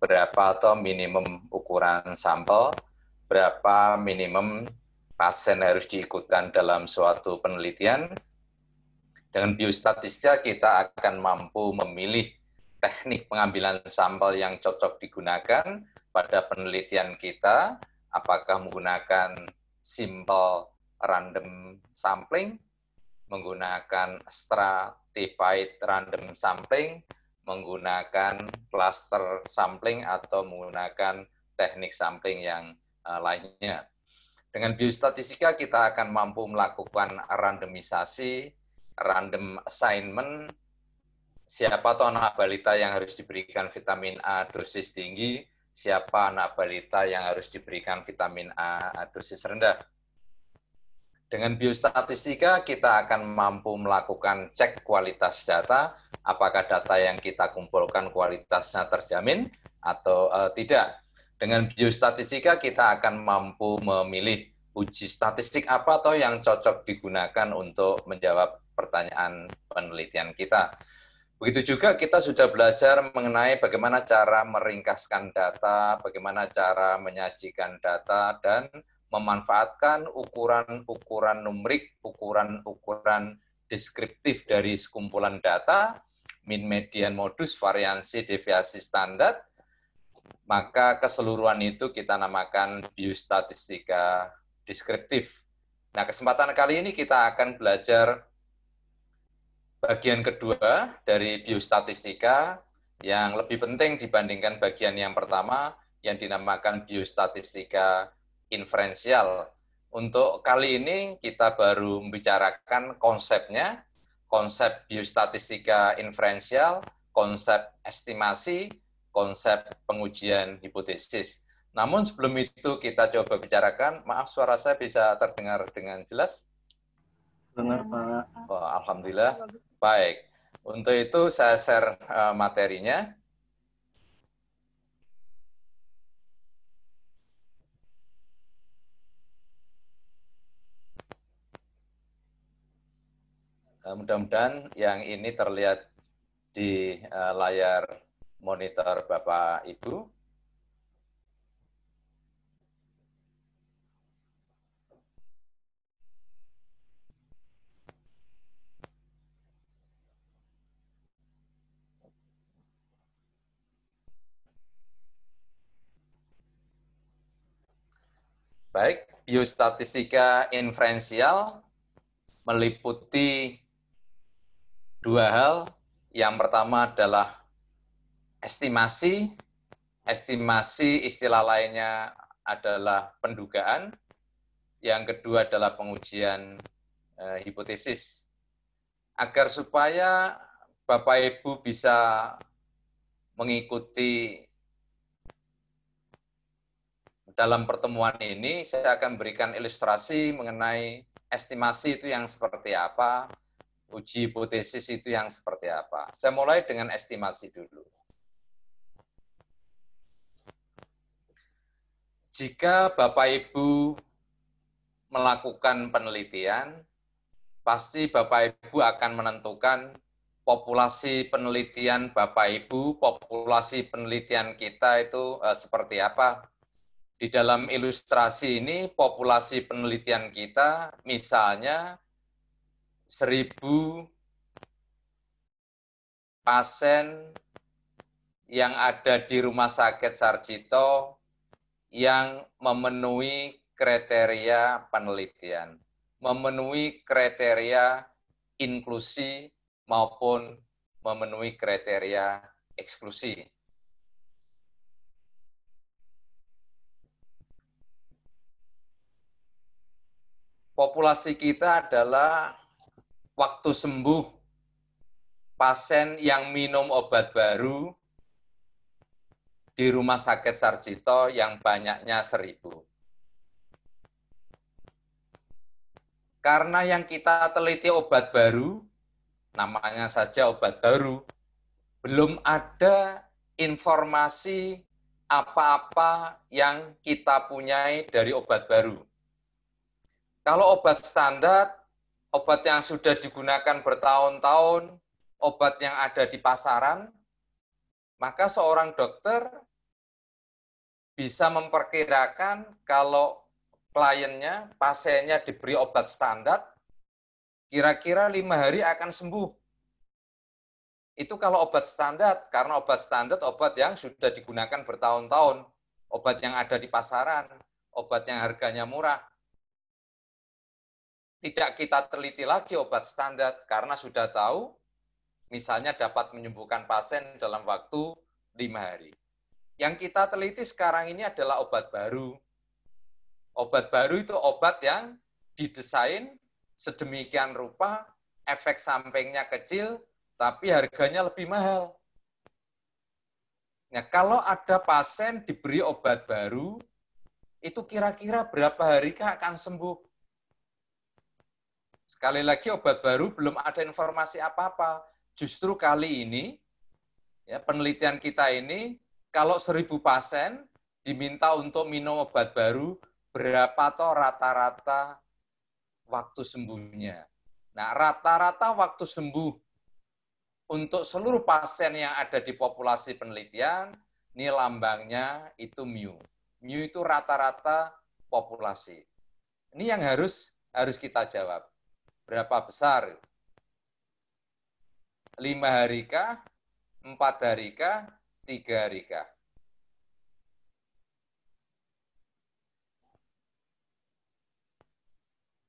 berapa atau minimum ukuran sampel, berapa minimum pasien harus diikutkan dalam suatu penelitian. Dengan biostatistika kita akan mampu memilih teknik pengambilan sampel yang cocok digunakan pada penelitian kita, apakah menggunakan simple random sampling, menggunakan stratified random sampling, menggunakan cluster sampling, atau menggunakan teknik sampling yang lainnya. Dengan biostatistika kita akan mampu melakukan randomisasi, random assignment, siapa tuh anak balita yang harus diberikan vitamin A dosis tinggi, siapa anak balita yang harus diberikan vitamin A dosis rendah. Dengan biostatistika kita akan mampu melakukan cek kualitas data, apakah data yang kita kumpulkan kualitasnya terjamin atau tidak. Dengan biostatistika kita akan mampu memilih uji statistik apa atau yang cocok digunakan untuk menjawab pertanyaan penelitian kita. Begitu juga kita sudah belajar mengenai bagaimana cara meringkaskan data, bagaimana cara menyajikan data, dan memanfaatkan ukuran-ukuran numerik, ukuran-ukuran deskriptif dari sekumpulan data, mean, median, modus, variansi, deviasi standar, maka keseluruhan itu kita namakan biostatistika deskriptif. Nah, kesempatan kali ini kita akan belajar bagian kedua dari biostatistika yang lebih penting dibandingkan bagian yang pertama yang dinamakan biostatistika inferensial. Untuk kali ini kita baru membicarakan konsepnya, konsep biostatistika inferensial, konsep estimasi, konsep pengujian hipotesis. Namun sebelum itu kita coba bicarakan, maaf suara saya bisa terdengar dengan jelas? Dengar, Pak. Oh, alhamdulillah. Baik. Untuk itu saya share materinya. Mudah-mudahan yang ini terlihat di layar monitor Bapak Ibu. Baik, biostatistika inferensial meliputi dua hal. Yang pertama adalah estimasi. Estimasi istilah lainnya adalah pendugaan. Yang kedua adalah pengujian hipotesis. Agar supaya Bapak Ibu bisa mengikuti dalam pertemuan ini, saya akan berikan ilustrasi mengenai estimasi itu yang seperti apa, uji hipotesis itu yang seperti apa. Saya mulai dengan estimasi dulu. Jika Bapak Ibu melakukan penelitian, pasti Bapak Ibu akan menentukan populasi penelitian Bapak Ibu, populasi penelitian kita itu seperti apa. Di dalam ilustrasi ini, populasi penelitian kita misalnya 1.000 pasien yang ada di Rumah Sakit Sarjito yang memenuhi kriteria penelitian, memenuhi kriteria inklusi maupun memenuhi kriteria eksklusi. Populasi kita adalah waktu sembuh pasien yang minum obat baru di Rumah Sakit Sarjito yang banyaknya 1.000. Karena yang kita teliti obat baru, namanya saja obat baru, belum ada informasi apa-apa yang kita punyai dari obat baru. Kalau obat standar, obat yang sudah digunakan bertahun-tahun, obat yang ada di pasaran, maka seorang dokter bisa memperkirakan kalau kliennya, pasiennya diberi obat standar, kira-kira 5 hari akan sembuh. Itu kalau obat standar, karena obat standar obat yang sudah digunakan bertahun-tahun, obat yang ada di pasaran, obat yang harganya murah. Tidak kita teliti lagi obat standar, karena sudah tahu, misalnya dapat menyembuhkan pasien dalam waktu 5 hari. Yang kita teliti sekarang ini adalah obat baru. Obat baru itu obat yang didesain sedemikian rupa, efek sampingnya kecil, tapi harganya lebih mahal. Nah, kalau ada pasien diberi obat baru, itu kira-kira berapa hari akan sembuh? Sekali lagi, obat baru belum ada informasi apa-apa. Justru kali ini, ya, penelitian kita ini, kalau 1.000 pasien diminta untuk minum obat baru, berapa toh rata-rata waktu sembuhnya? Nah, rata-rata waktu sembuh untuk seluruh pasien yang ada di populasi penelitian, ini lambangnya itu mu. Mu itu rata-rata populasi. Ini yang harus kita jawab. Berapa besar? 5 hari kah? 4 hari kah? 3 hari kah?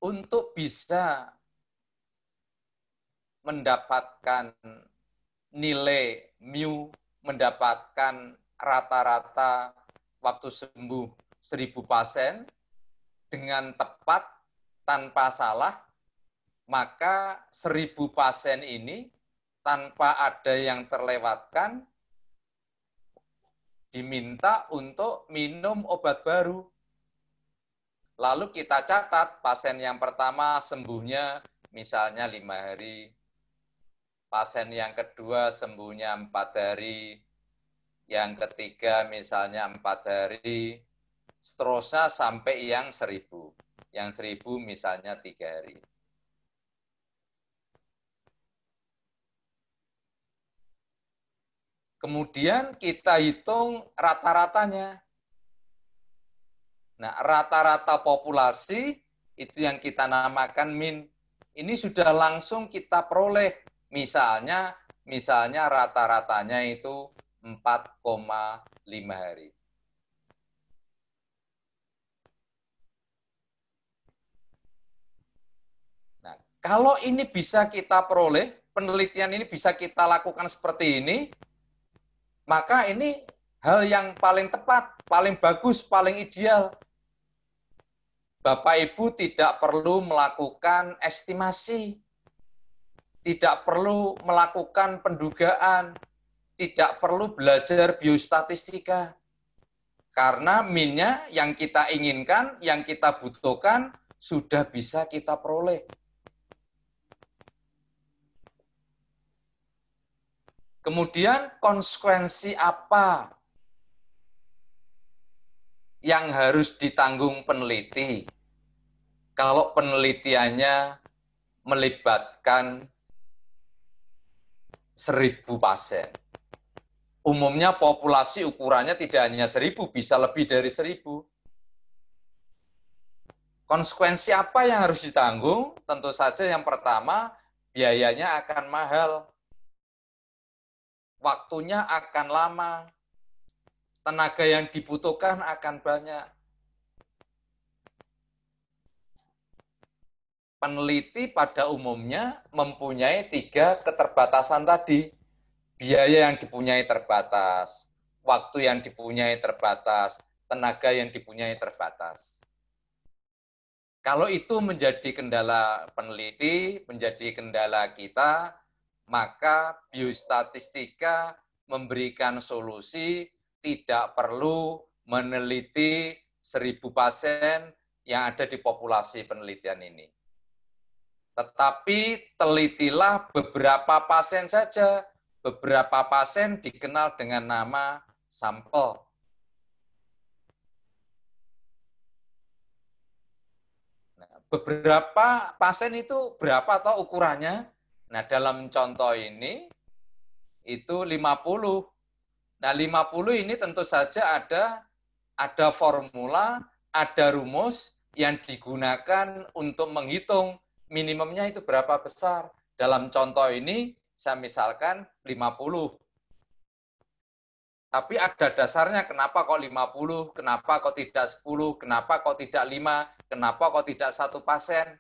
Untuk bisa mendapatkan nilai mu, mendapatkan rata-rata waktu sembuh 1.000 pasien dengan tepat tanpa salah, maka 1.000 pasien ini tanpa ada yang terlewatkan diminta untuk minum obat baru. Lalu kita catat pasien yang pertama sembuhnya misalnya 5 hari, pasien yang kedua sembuhnya 4 hari, yang ketiga misalnya 4 hari, seterusnya sampai yang 1.000. Yang 1.000 misalnya 3 hari. Kemudian kita hitung rata-ratanya. Nah, rata-rata populasi itu yang kita namakan min. Ini sudah langsung kita peroleh. Misalnya rata-ratanya itu 4,5 hari. Nah, kalau ini bisa kita peroleh, penelitian ini bisa kita lakukan seperti ini, maka ini hal yang paling tepat, paling bagus, paling ideal. Bapak Ibu tidak perlu melakukan estimasi, tidak perlu melakukan pendugaan, tidak perlu belajar biostatistika. Karena min-nya yang kita inginkan, yang kita butuhkan, sudah bisa kita peroleh. Kemudian konsekuensi apa yang harus ditanggung peneliti kalau penelitiannya melibatkan 1.000 pasien? Umumnya populasi ukurannya tidak hanya 1.000, bisa lebih dari 1.000. Konsekuensi apa yang harus ditanggung? Tentu saja yang pertama, biayanya akan mahal. Waktunya akan lama. Tenaga yang dibutuhkan akan banyak. Peneliti pada umumnya mempunyai 3 keterbatasan tadi. Biaya yang dipunyai terbatas, waktu yang dipunyai terbatas, tenaga yang dipunyai terbatas. Kalau itu menjadi kendala peneliti, menjadi kendala kita, maka biostatistika memberikan solusi tidak perlu meneliti 1.000 pasien yang ada di populasi penelitian ini. Tetapi telitilah beberapa pasien saja. Beberapa pasien dikenal dengan nama sampel. Nah, beberapa pasien itu berapa toh ukurannya? Nah, dalam contoh ini itu 50. Nah, 50 ini tentu saja ada ada formula, ada rumus yang digunakan untuk menghitung minimumnya itu berapa besar. Dalam contoh ini, saya misalkan 50. Tapi ada dasarnya, kenapa kok 50, kenapa kok tidak 10, kenapa kok tidak 5, kenapa kok tidak 1%.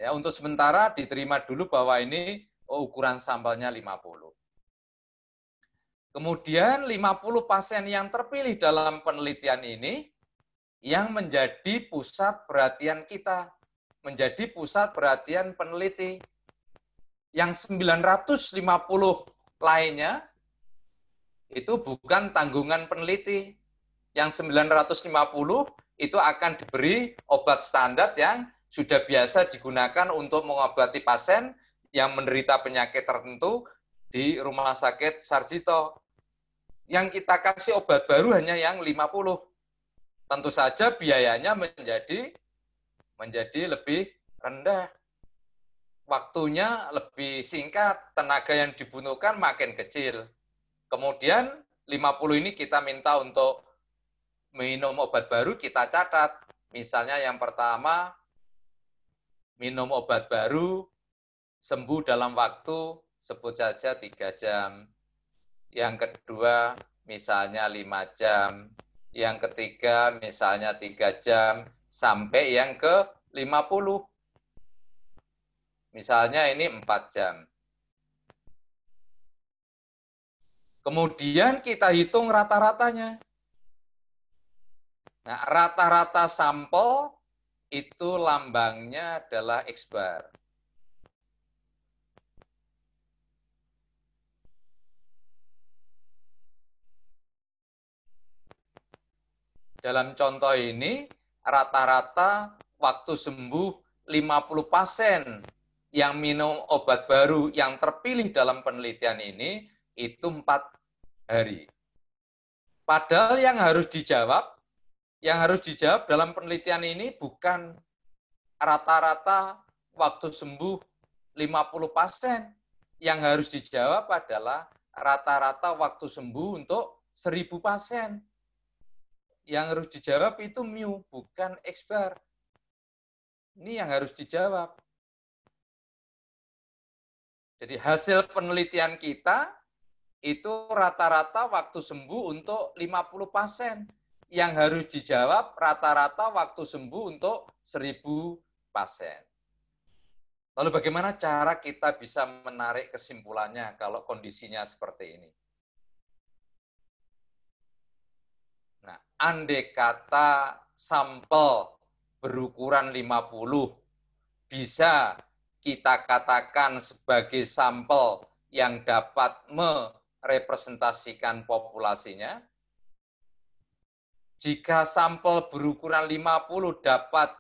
Ya, untuk sementara diterima dulu bahwa ini ukuran sampelnya 50. Kemudian 50 pasien yang terpilih dalam penelitian ini yang menjadi pusat perhatian kita, menjadi pusat perhatian peneliti. Yang 950 lainnya itu bukan tanggungan peneliti. Yang 950 itu akan diberi obat standar yang sudah biasa digunakan untuk mengobati pasien yang menderita penyakit tertentu di Rumah Sakit Sarjito. Yang kita kasih obat baru hanya yang 50. Tentu saja biayanya menjadi lebih rendah. Waktunya lebih singkat, tenaga yang dibutuhkan makin kecil. Kemudian 50 ini kita minta untuk minum obat baru, kita catat. Misalnya yang pertama, minum obat baru, sembuh dalam waktu, sebut saja 3 jam. Yang kedua, misalnya 5 jam. Yang ketiga, misalnya 3 jam. Sampai yang ke-50. Misalnya ini 4 jam. Kemudian kita hitung rata-ratanya. Nah, rata-rata sampel itu lambangnya adalah X bar. Dalam contoh ini, rata-rata waktu sembuh 50 pasien yang minum obat baru yang terpilih dalam penelitian ini, itu 4 hari. Padahal yang harus dijawab dalam penelitian ini bukan rata-rata waktu sembuh 50 pasien. Yang harus dijawab adalah rata-rata waktu sembuh untuk 1000 pasien. Yang harus dijawab itu mu, bukan X bar. Ini yang harus dijawab. Jadi hasil penelitian kita itu rata-rata waktu sembuh untuk 50 pasien. Yang harus dijawab rata-rata waktu sembuh untuk 1000 pasien. Lalu bagaimana cara kita bisa menarik kesimpulannya kalau kondisinya seperti ini? Nah, andai kata sampel berukuran 50 bisa kita katakan sebagai sampel yang dapat merepresentasikan populasinya. Jika sampel berukuran 50 dapat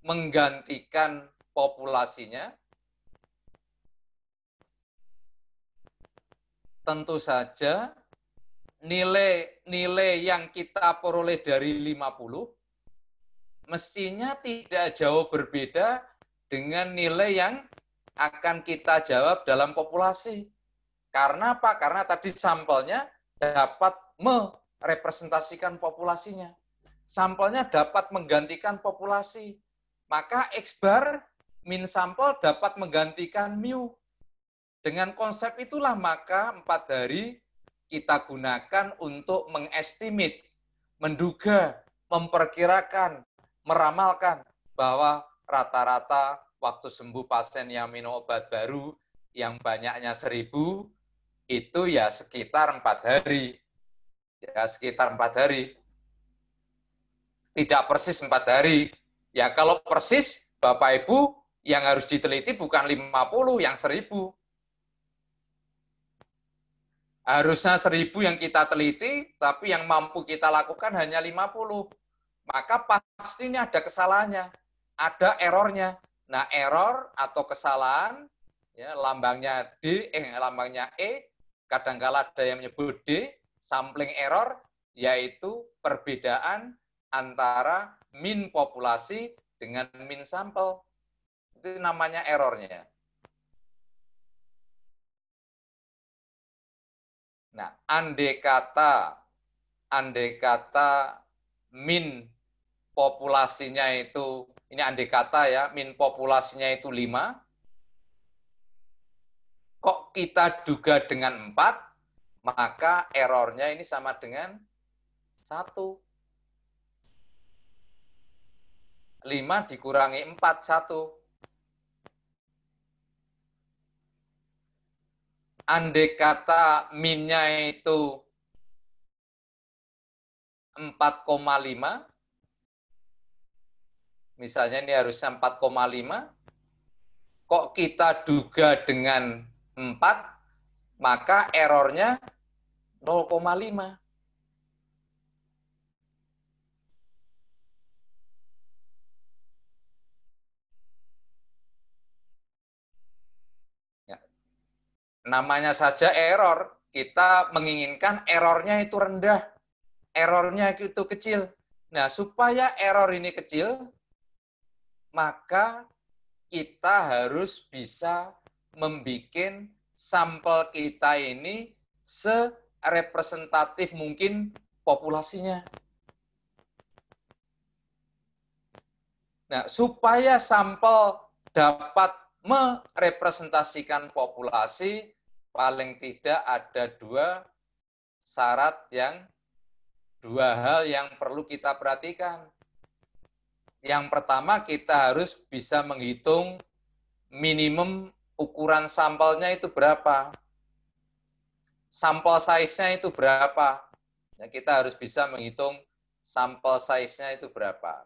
menggantikan populasinya, tentu saja nilai yang kita peroleh dari 50 mestinya tidak jauh berbeda dengan nilai yang akan kita jawab dalam populasi. Karena apa? Karena tadi sampelnya dapat merepresentasikan populasinya. Sampelnya dapat menggantikan populasi. Maka X bar min sampel dapat menggantikan mu. Dengan konsep itulah maka 4 hari kita gunakan untuk mengestimate, menduga, memperkirakan, meramalkan bahwa rata-rata waktu sembuh pasien yang minum obat baru yang banyaknya 1000 itu ya sekitar 4 hari. Ya sekitar 4 hari. Tidak persis 4 hari. Ya kalau persis Bapak Ibu yang harus diteliti bukan 50 yang 1000. Harusnya 1000 yang kita teliti, tapi yang mampu kita lakukan hanya 50. Maka pasti ini ada kesalahannya, ada errornya. Nah, error atau kesalahan, ya, lambangnya lambangnya E, kadangkala ada yang menyebut D, sampling error, yaitu perbedaan antara min populasi dengan min sampel. Itu namanya errornya. Nah, andai kata min populasinya itu, ini andai kata ya, min populasinya itu 5, kok kita duga dengan 4, maka errornya ini sama dengan 1. 5 dikurangi 4, 1. Andai kata minnya itu 4,5, misalnya ini harusnya 4,5, kok kita duga dengan 4, maka errornya 0,5. Namanya saja error, kita menginginkan errornya itu rendah, errornya itu kecil. Nah, supaya error ini kecil, maka kita harus bisa membuat sampel kita ini serepresentatif mungkin populasinya. Nah, supaya sampel dapat merepresentasikan populasi, paling tidak ada dua hal yang perlu kita perhatikan. Yang pertama, kita harus bisa menghitung minimum ukuran sampelnya itu berapa. Sampel size-nya itu berapa. Nah, kita harus bisa menghitung sampel size-nya itu berapa.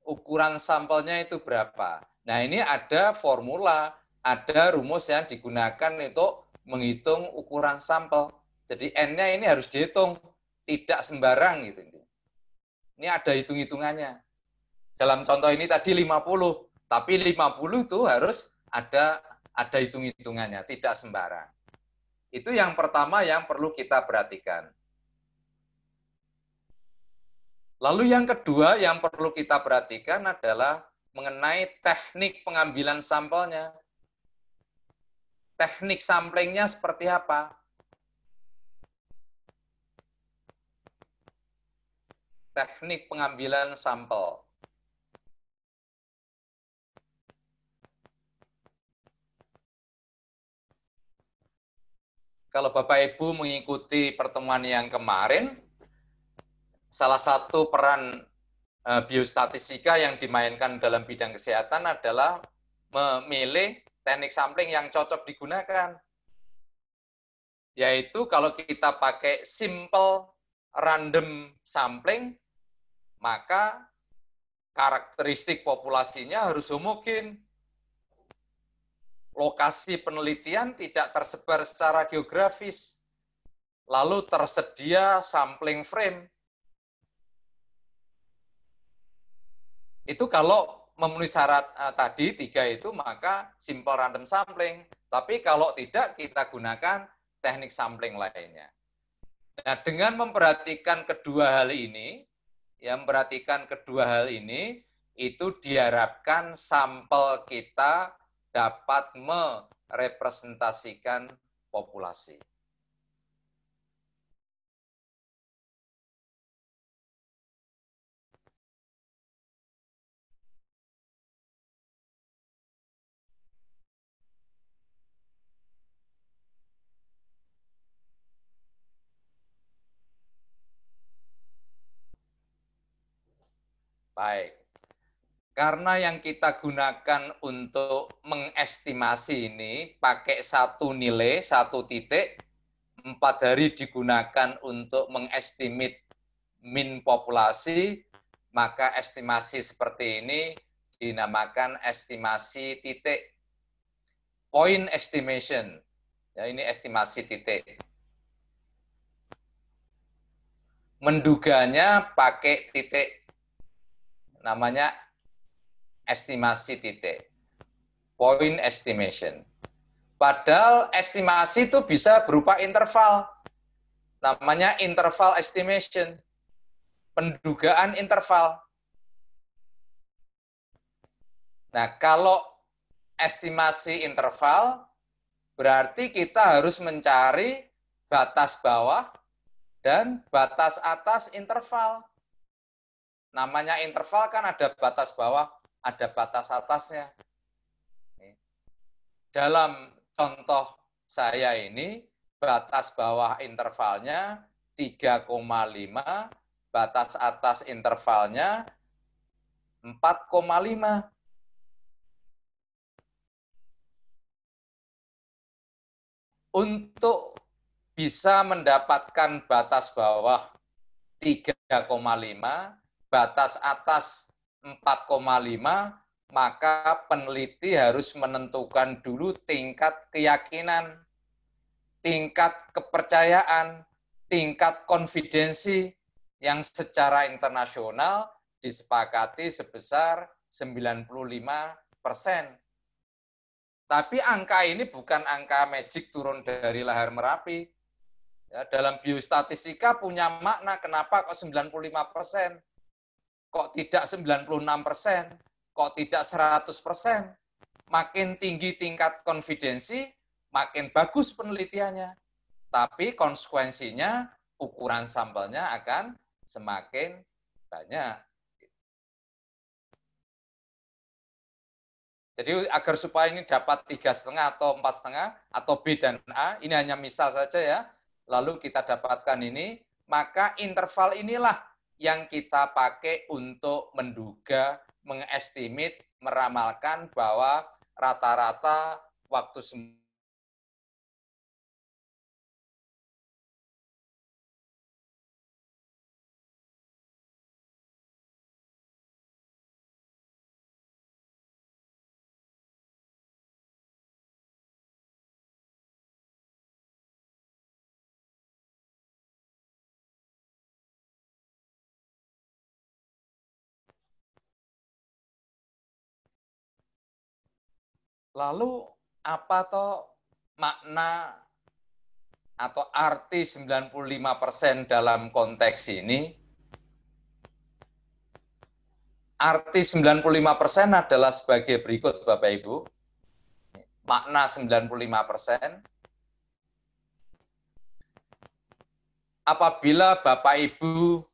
Ukuran sampelnya itu berapa. Nah, ini ada formula, ada rumus yang digunakan untuk menghitung ukuran sampel. Jadi N-nya ini harus dihitung, tidak sembarang gitu. Ini ada hitung-hitungannya. Dalam contoh ini tadi 50, tapi 50 itu harus ada hitung-hitungannya, tidak sembarang. Itu yang pertama yang perlu kita perhatikan. Lalu yang kedua yang perlu kita perhatikan adalah mengenai teknik pengambilan sampelnya. Teknik samplingnya seperti apa? Teknik pengambilan sampel. Kalau Bapak Ibu mengikuti pertemuan yang kemarin, salah satu peran biostatistika yang dimainkan dalam bidang kesehatan adalah memilih teknik sampling yang cocok digunakan. Yaitu kalau kita pakai simple random sampling, maka karakteristik populasinya harus homogen. Lokasi penelitian tidak tersebar secara geografis. Lalu tersedia sampling frame. Itu kalau memenuhi syarat tadi 3 itu, maka simple random sampling. Tapi kalau tidak, kita gunakan teknik sampling lainnya. Nah, dengan memperhatikan kedua hal ini, itu diharapkan sampel kita dapat merepresentasikan populasi. Baik. Karena yang kita gunakan untuk mengestimasi ini pakai satu nilai, satu titik, 4 hari digunakan untuk mengestimate min populasi, maka estimasi seperti ini dinamakan estimasi titik. Point estimation. Ya, ini estimasi titik. Menduganya pakai titik. Namanya estimasi titik. Point estimation. Padahal estimasi itu bisa berupa interval. Namanya interval estimation. Pendugaan interval. Nah, kalau estimasi interval, berarti kita harus mencari batas bawah dan batas atas interval. Namanya interval kan ada batas bawah, ada batas atasnya. Dalam contoh saya ini, batas bawah intervalnya 3,5, batas atas intervalnya 4,5. Untuk bisa mendapatkan batas bawah 3,5, batas atas 4,5, maka peneliti harus menentukan dulu tingkat keyakinan, tingkat kepercayaan, tingkat konfidensi yang secara internasional disepakati sebesar 95%. Tapi angka ini bukan angka magic turun dari lahar Merapi. Ya, dalam biostatistika punya makna kenapa kok 95%, kok tidak 96%, kok tidak 100%. Makin tinggi tingkat konfidensi, makin bagus penelitiannya. Tapi konsekuensinya ukuran sampelnya akan semakin banyak. Jadi agar supaya ini dapat 3,5 atau 4,5 atau B dan A, ini hanya misal saja ya, lalu kita dapatkan ini, maka interval inilah yang kita pakai untuk menduga, mengestimate, meramalkan bahwa rata-rata waktu lalu apa toh makna atau arti 95% dalam konteks ini? Arti 95% adalah sebagai berikut Bapak Ibu. Makna 95%. Apabila Bapak Ibu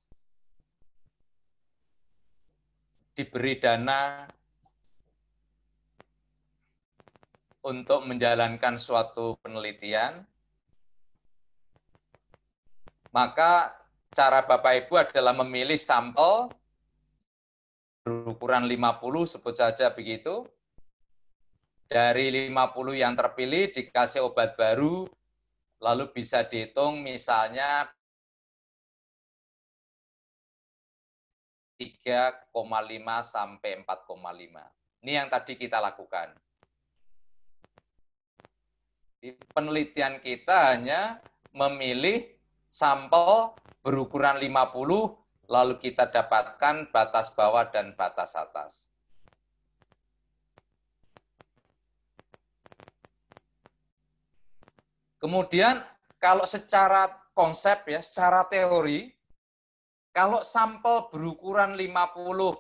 diberi dana untuk menjalankan suatu penelitian, maka cara Bapak Ibu adalah memilih sampel berukuran 50, sebut saja begitu. Dari 50 yang terpilih dikasih obat baru, lalu bisa dihitung misalnya 3,5 sampai 4,5. Ini yang tadi kita lakukan. Penelitian kita hanya memilih sampel berukuran 50, lalu kita dapatkan batas bawah dan batas atas. Kemudian kalau secara konsep ya, secara teori, kalau sampel berukuran 50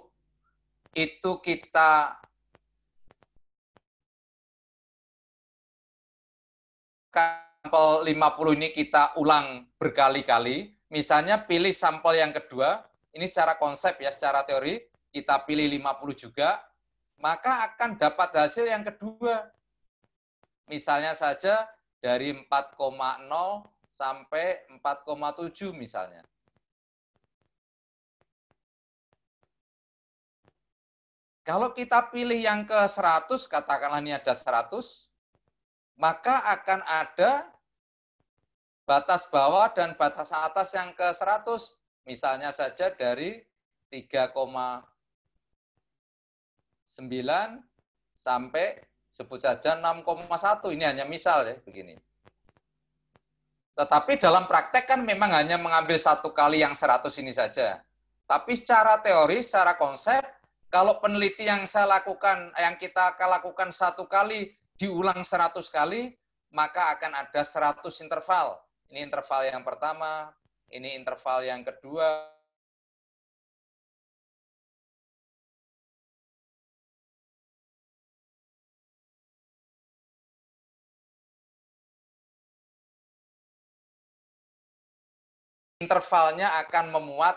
itu kita sampel 50 ini kita ulang berkali-kali, misalnya pilih sampel yang kedua, ini secara konsep ya, secara teori, kita pilih 50 juga, maka akan dapat hasil yang kedua. Misalnya saja dari 4,0 sampai 4,7 misalnya. Kalau kita pilih yang ke 100, katakanlah ini ada 100, maka akan ada batas bawah dan batas atas yang ke 100. Misalnya saja dari 3,9 sampai sebut saja 6,1. Ini hanya misal ya, begini. Tetapi dalam praktek kan memang hanya mengambil satu kali yang 100 ini saja. Tapi secara teori, secara konsep, kalau peneliti yang saya lakukan, yang kita akan lakukan satu kali, diulang 100 kali, maka akan ada 100 interval. Ini interval yang pertama, ini interval yang kedua, intervalnya akan memuat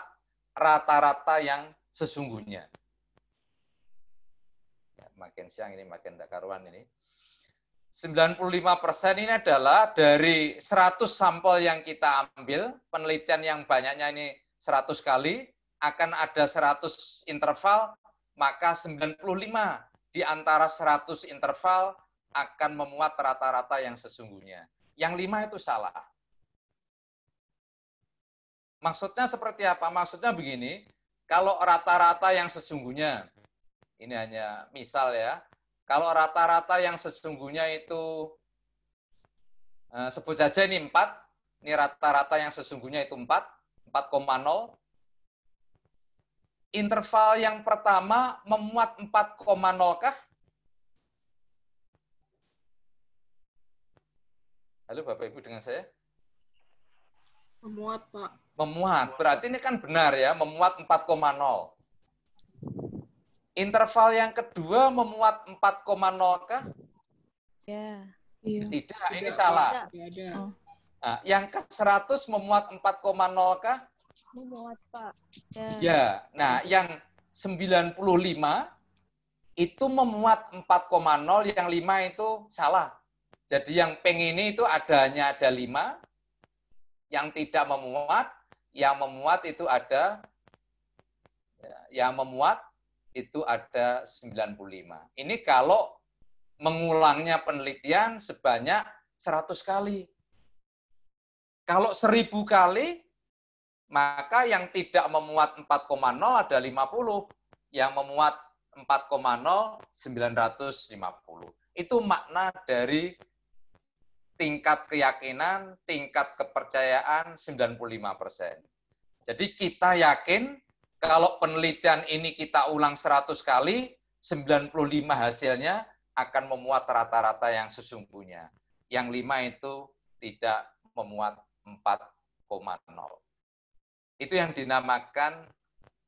rata-rata yang sesungguhnya. Ya, makin siang ini makin tidak karuan ini. 95% ini adalah dari 100 sampel yang kita ambil, penelitian yang banyaknya ini 100 kali, akan ada 100 interval, maka 95 di antara 100 interval akan memuat rata-rata yang sesungguhnya. Yang 5 itu salah. Maksudnya seperti apa? Maksudnya begini, kalau rata-rata yang sesungguhnya, ini hanya misal ya, kalau rata-rata yang sesungguhnya itu, sebut saja ini 4, ini rata-rata yang sesungguhnya itu 4,0. Interval yang pertama memuat 4,0 kah? Halo Bapak Ibu dengan saya? Memuat, Pak. Memuat, berarti ini kan benar ya, memuat 4,0. Interval yang kedua memuat 4,0 kah? Ya. Tidak, ini salah. Ada. Nah, yang ke-100 memuat 4,0 kah? Memuat, Pak. Ya. Nah, yang 95 itu memuat 4,0, yang 5 itu salah. Jadi yang peng ini itu hanya ada 5, yang tidak memuat, yang memuat itu ada, yang memuat itu ada 95. Ini kalau mengulangnya penelitian sebanyak 100 kali. Kalau 1000 kali, maka yang tidak memuat 4,0 ada 50. Yang memuat 4,0, 950. Itu makna dari tingkat keyakinan, tingkat kepercayaan 95%. Jadi kita yakin kalau penelitian ini kita ulang 100 kali, 95 hasilnya akan memuat rata-rata yang sesungguhnya. Yang 5 itu tidak memuat 4,0. Itu yang dinamakan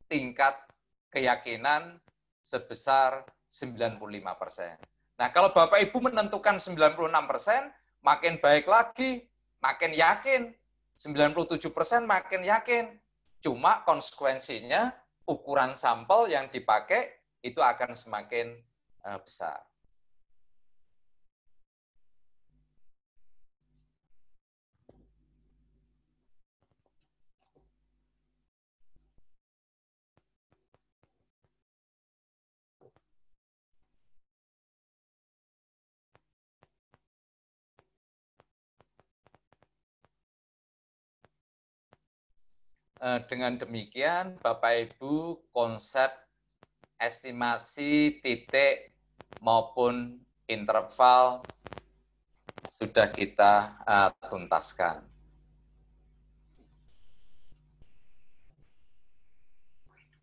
tingkat keyakinan sebesar 95%. Nah, kalau Bapak Ibu menentukan 96%, makin baik lagi, makin yakin. 97% makin yakin. Cuma konsekuensinya ukuran sampel yang dipakai itu akan semakin besar. Dengan demikian, Bapak Ibu, konsep estimasi titik maupun interval sudah kita tuntaskan.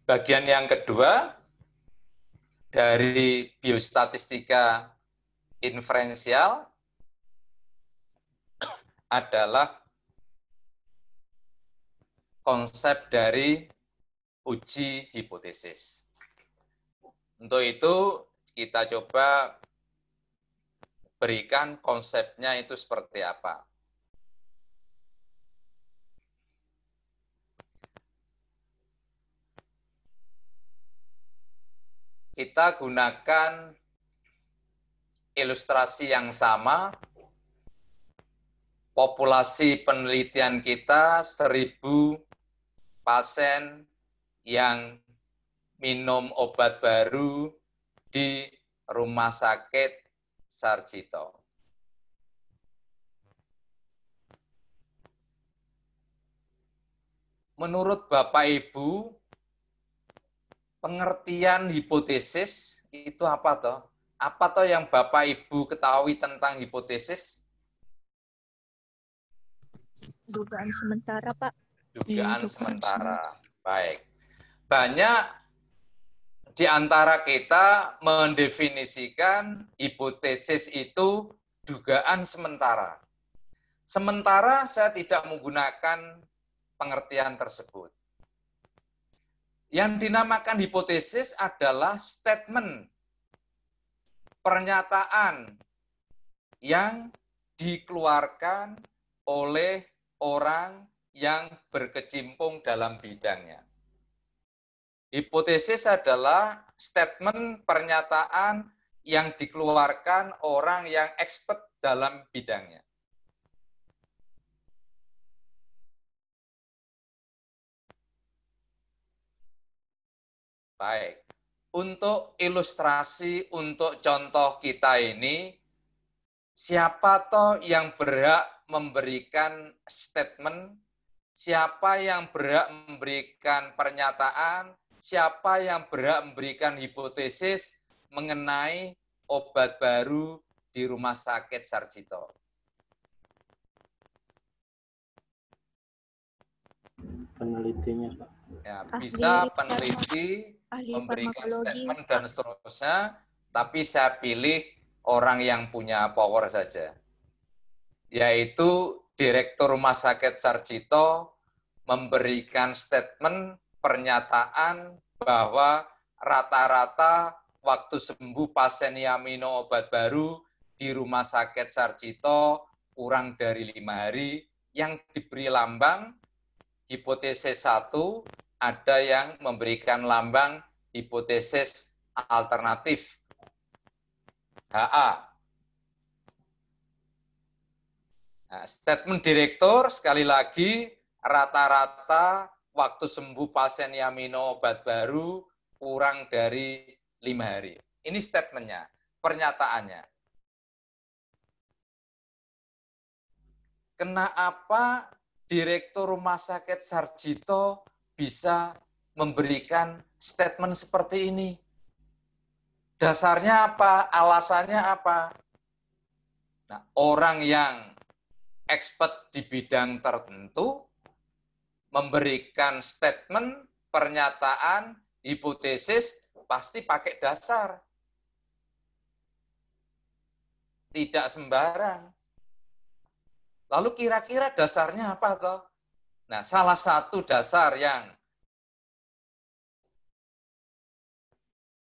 Bagian yang kedua dari biostatistika inferensial adalah konsep dari uji hipotesis. Untuk itu kita coba berikan konsepnya itu seperti apa. Kita gunakan ilustrasi yang sama. Populasi penelitian kita 1000 pasien yang minum obat baru di Rumah Sakit Sarjito. Menurut Bapak Ibu, pengertian hipotesis itu apa toh? Apa toh yang Bapak Ibu ketahui tentang hipotesis? Dugaan sementara, Pak. Dugaan sementara. Baik. Banyak di antara kita mendefinisikan hipotesis itu dugaan sementara. Sementara saya tidak menggunakan pengertian tersebut. Yang dinamakan hipotesis adalah statement, pernyataan yang dikeluarkan oleh orang yang berkecimpung dalam bidangnya. Hipotesis adalah statement pernyataan yang dikeluarkan orang yang expert dalam bidangnya. Baik, untuk ilustrasi, untuk contoh kita ini, siapa toh yang berhak memberikan statement, siapa yang berhak memberikan pernyataan, siapa yang berhak memberikan hipotesis mengenai obat baru di Rumah Sakit Sarjito? Penelitinya, Pak. Ya, Ahli bisa peneliti ahli memberikan farmakologi, statement dan seterusnya, tapi saya pilih orang yang punya power saja, yaitu Direktur Rumah Sakit Sarjito memberikan statement pernyataan bahwa rata-rata waktu sembuh pasien yang minum obat baru di Rumah Sakit Sarjito kurang dari 5 hari, yang diberi lambang hipotesis 1, ada yang memberikan lambang hipotesis alternatif HA. Nah, statement direktur sekali lagi, rata-rata waktu sembuh pasien yang minum obat baru kurang dari 5 hari. Ini statementnya, pernyataannya. Kenapa Direktur Rumah Sakit Sarjito bisa memberikan statement seperti ini? Dasarnya apa? Alasannya apa? Nah, orang yang expert di bidang tertentu memberikan statement, pernyataan, hipotesis, pasti pakai dasar. Tidak sembarang. Lalu kira-kira dasarnya apa toh? Nah, salah satu dasar yang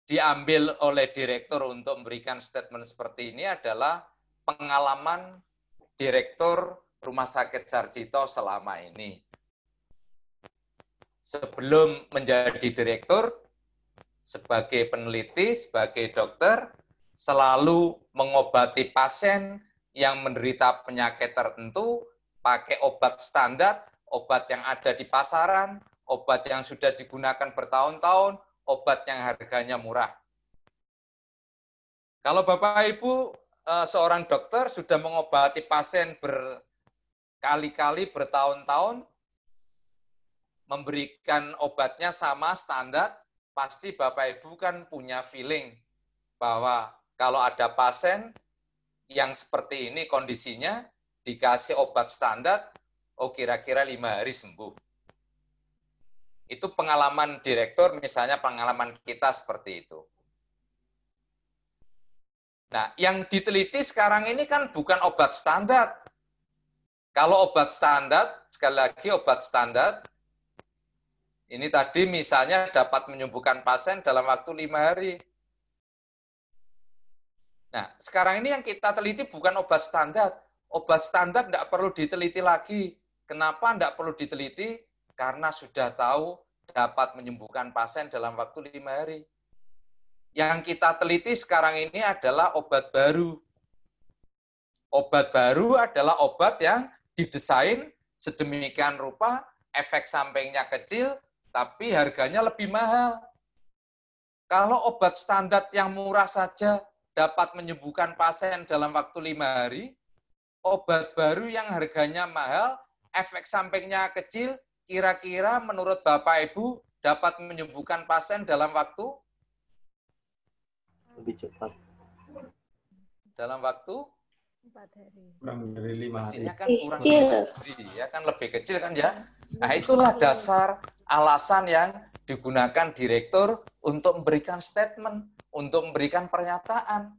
diambil oleh direktur untuk memberikan statement seperti ini adalah pengalaman direktur Rumah Sakit Sarjito selama ini. Sebelum menjadi direktur, sebagai peneliti, sebagai dokter, selalu mengobati pasien yang menderita penyakit tertentu, pakai obat standar, obat yang ada di pasaran, obat yang sudah digunakan bertahun-tahun, obat yang harganya murah. Kalau Bapak Ibu seorang dokter sudah mengobati pasien berkali-kali, bertahun-tahun, memberikan obatnya sama standar, pasti Bapak Ibu kan punya feeling bahwa kalau ada pasien yang seperti ini kondisinya, dikasih obat standar, oh kira-kira 5 hari sembuh. Itu pengalaman direktur, misalnya pengalaman kita seperti itu. Nah, yang diteliti sekarang ini kan bukan obat standar. Kalau obat standar, sekali lagi obat standar, ini tadi misalnya dapat menyembuhkan pasien dalam waktu 5 hari. Nah, sekarang ini yang kita teliti bukan obat standar. Obat standar tidak perlu diteliti lagi. Kenapa tidak perlu diteliti? Karena sudah tahu dapat menyembuhkan pasien dalam waktu 5 hari. Yang kita teliti sekarang ini adalah obat baru. Obat baru adalah obat yang didesain sedemikian rupa, efek sampingnya kecil, tapi harganya lebih mahal. Kalau obat standar yang murah saja dapat menyembuhkan pasien dalam waktu 5 hari, obat baru yang harganya mahal, efek sampingnya kecil, kira-kira menurut Bapak Ibu dapat menyembuhkan pasien dalam waktu? Lebih cepat. Dalam waktu? 4 hari. Kurang dari 5 hari. Pastinya kan kurang dari 5 hari, ya kan lebih kecil kan ya. Nah, itulah dasar alasan yang digunakan direktur untuk memberikan statement, untuk memberikan pernyataan.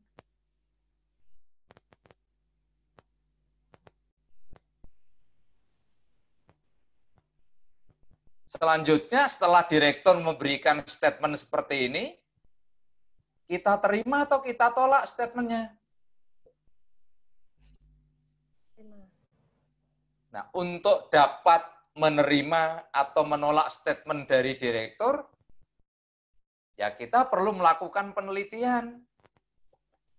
Selanjutnya, setelah direktur memberikan statement seperti ini, kita terima atau kita tolak statementnya? Nah, untuk dapat menerima atau menolak statement dari direktur, ya kita perlu melakukan penelitian.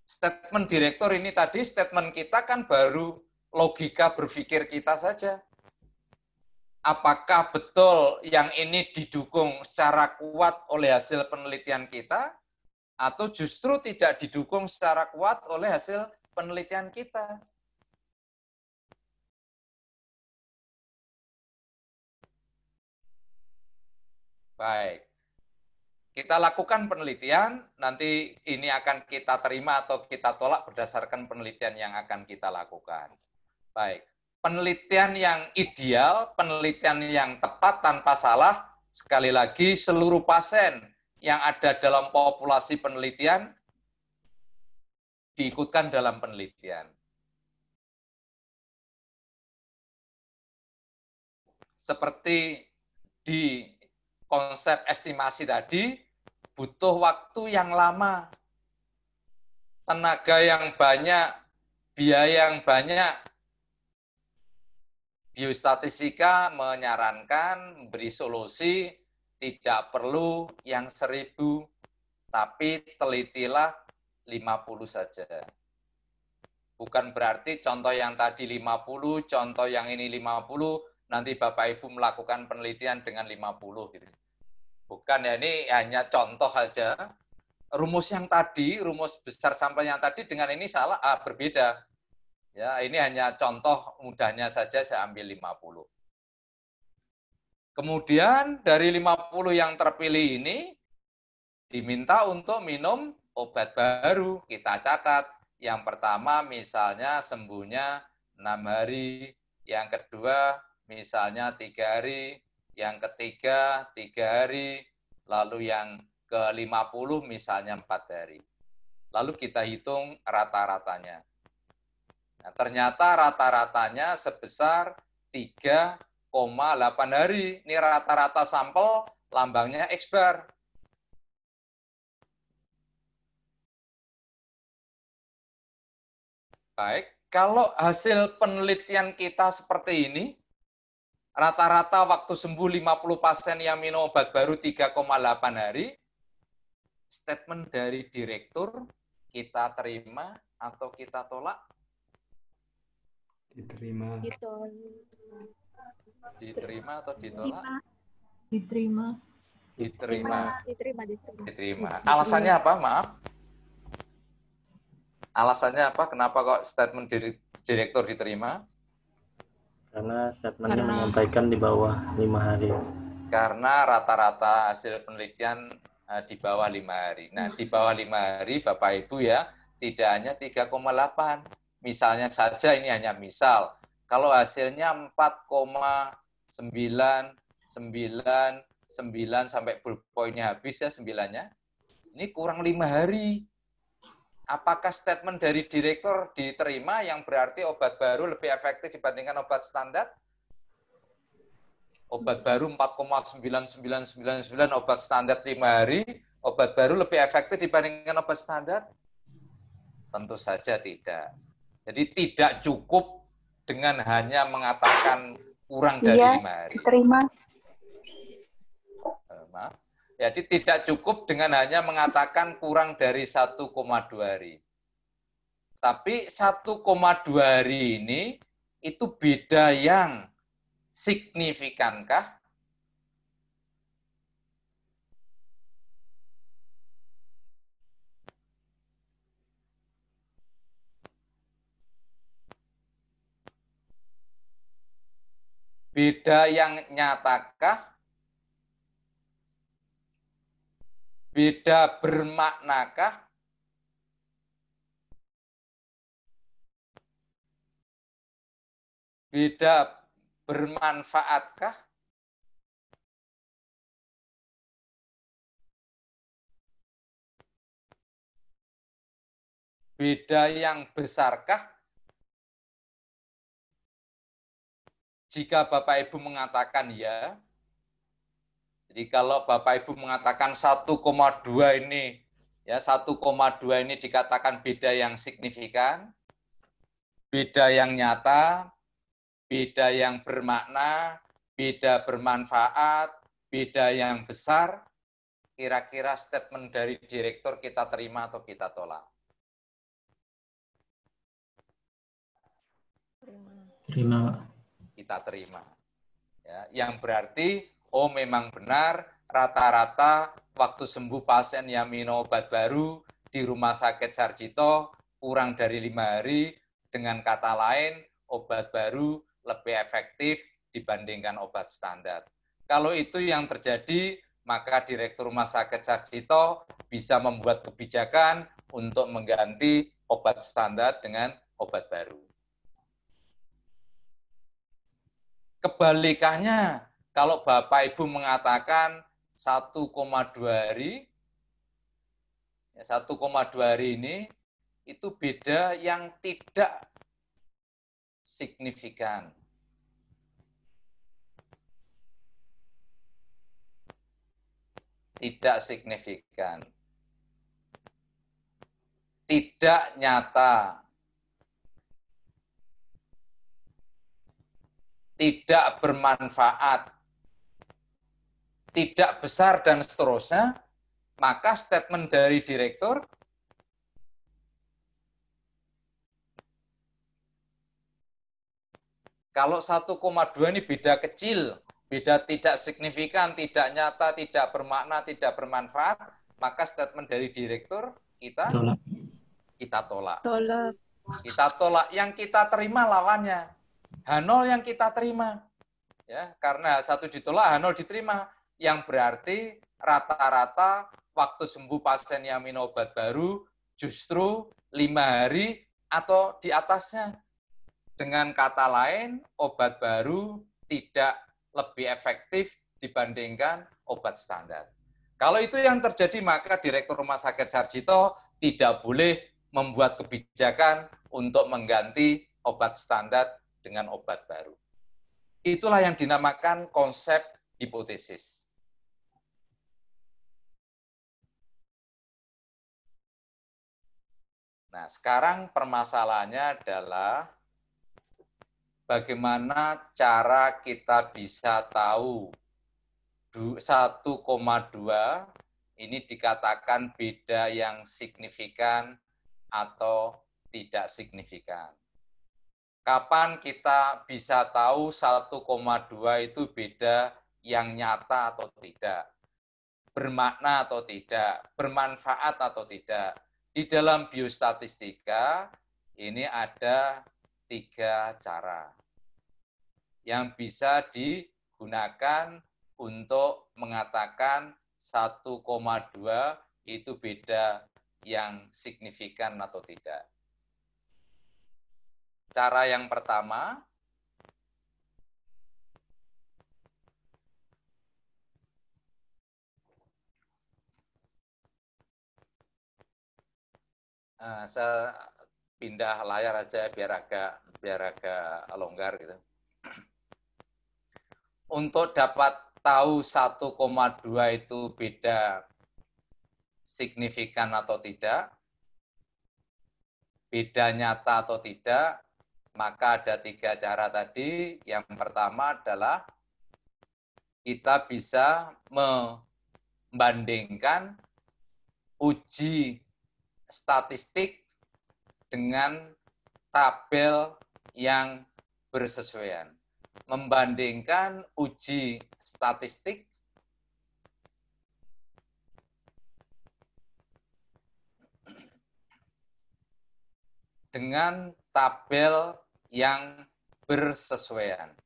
Statement direktur ini tadi, statement kita kan baru logika berpikir kita saja. Apakah betul yang ini didukung secara kuat oleh hasil penelitian kita, atau justru tidak didukung secara kuat oleh hasil penelitian kita? Baik. Kita lakukan penelitian, nanti ini akan kita terima atau kita tolak berdasarkan penelitian yang akan kita lakukan. Baik, penelitian yang ideal, penelitian yang tepat tanpa salah, sekali lagi seluruh pasien yang ada dalam populasi penelitian diikutkan dalam penelitian. Seperti di konsep estimasi tadi, butuh waktu yang lama, tenaga yang banyak, biaya yang banyak. Biostatistika menyarankan, memberi solusi, tidak perlu yang 1000, tapi telitilah 50 saja. Bukan berarti contoh yang tadi 50, contoh yang ini 50, nanti Bapak Ibu melakukan penelitian dengan 50 gitu. Bukan, ya, ini hanya contoh saja. Rumus yang tadi, rumus besar sampel yang tadi dengan ini salah, berbeda. Ya, ini hanya contoh mudahnya saja, saya ambil 50. Kemudian dari 50 yang terpilih ini diminta untuk minum obat baru. Kita catat. Yang pertama misalnya sembuhnya 6 hari, yang kedua misalnya 3 hari, yang ketiga 3 hari, lalu yang ke-50 misalnya 4 hari. Lalu kita hitung rata-ratanya. Nah, ternyata rata-ratanya sebesar 3,8 hari. Ini rata-rata sampel, lambangnya X bar. Baik, kalau hasil penelitian kita seperti ini, rata-rata waktu sembuh 50 pasien yang minum obat baru 3,8 hari, statement dari direktur kita terima atau kita tolak? Diterima. Diterima atau ditolak? Diterima. Diterima. Alasannya apa? Maaf. Alasannya apa? Kenapa kok statement direktur diterima? Karena statementnya menyampaikan di bawah 5 hari. Karena rata-rata hasil penelitian di bawah 5 hari. Nah, di bawah 5 hari, Bapak Ibu ya, tidak hanya 3,8. Misalnya saja, ini hanya misal. Kalau hasilnya 4,999 sampai poinnya habis ya 9-nya, ini kurang 5 hari. Apakah statement dari direktur diterima yang berarti obat baru lebih efektif dibandingkan obat standar? Obat baru 4,9999, obat standar 5 hari, obat baru lebih efektif dibandingkan obat standar? Tentu saja tidak. Jadi tidak cukup dengan hanya mengatakan kurang dari 5 hari. Diterima. Maaf. Jadi tidak cukup dengan hanya mengatakan kurang dari 1,2 hari. Tapi 1,2 hari ini itu beda yang signifikankah? Beda yang nyatakah? Beda bermaknakah? Beda bermanfaatkah? Beda yang besarkah? Jika Bapak Ibu mengatakan ya, jadi kalau Bapak Ibu mengatakan 1,2 ini, ya 1,2 ini dikatakan beda yang signifikan, beda yang nyata, beda yang bermakna, beda bermanfaat, beda yang besar, kira-kira statement dari direktur kita terima atau kita tolak? Terima, Pak. Kita terima. Ya, yang berarti, oh memang benar, rata-rata waktu sembuh pasien yang minum obat baru di Rumah Sakit Sarjito kurang dari 5 hari, dengan kata lain, obat baru lebih efektif dibandingkan obat standar. Kalau itu yang terjadi, maka Direktur Rumah Sakit Sarjito bisa membuat kebijakan untuk mengganti obat standar dengan obat baru. Kebalikannya, kalau Bapak Ibu mengatakan 1,2 hari, 1,2 hari ini itu beda yang tidak signifikan. Tidak signifikan. Tidak nyata. Tidak bermanfaat. Tidak besar dan seterusnya, maka statement dari direktur kalau 1,2 ini beda kecil, beda tidak signifikan, tidak nyata, tidak bermakna, tidak bermanfaat, maka statement dari direktur kita tolak. Kita tolak. Tolak. Kita tolak. Yang kita terima lawannya. H0 yang kita terima. Ya, karena 1 ditolak, H0 diterima. Yang berarti rata-rata waktu sembuh pasien yang minum obat baru justru 5 hari atau di atasnya. Dengan kata lain, obat baru tidak lebih efektif dibandingkan obat standar. Kalau itu yang terjadi, maka Direktur Rumah Sakit Sarjito tidak boleh membuat kebijakan untuk mengganti obat standar dengan obat baru. Itulah yang dinamakan konsep hipotesis. Nah, sekarang permasalahannya adalah bagaimana cara kita bisa tahu 1,2 ini dikatakan beda yang signifikan atau tidak signifikan. Kapan kita bisa tahu 1,2 itu beda yang nyata atau tidak, bermakna atau tidak, bermanfaat atau tidak. Di dalam biostatistika ini ada 3 cara yang bisa digunakan untuk mengatakan 1,2 itu beda yang signifikan atau tidak. Cara yang pertama, saya pindah layar aja biar agak longgar gitu. Untuk dapat tahu 1,2 itu beda signifikan atau tidak, beda nyata atau tidak, maka ada 3 cara tadi. Yang pertama adalah kita bisa membandingkan uji statistik dengan tabel yang bersesuaian. Membandingkan uji statistik dengan tabel yang bersesuaian.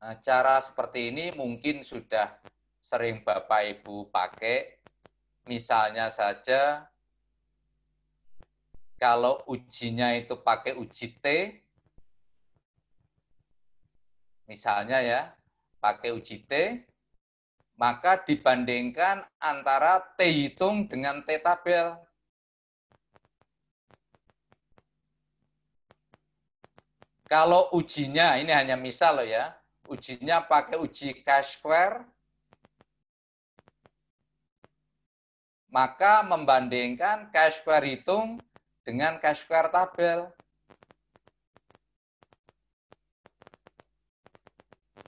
Nah, cara seperti ini mungkin sudah sering Bapak Ibu pakai. Misalnya saja kalau ujinya itu pakai uji T, misalnya ya, pakai uji T, maka dibandingkan antara T hitung dengan T tabel. Kalau ujinya, ini hanya misal loh ya, ujinya pakai uji chi-square, maka membandingkan chi-square hitung dengan chi-square tabel.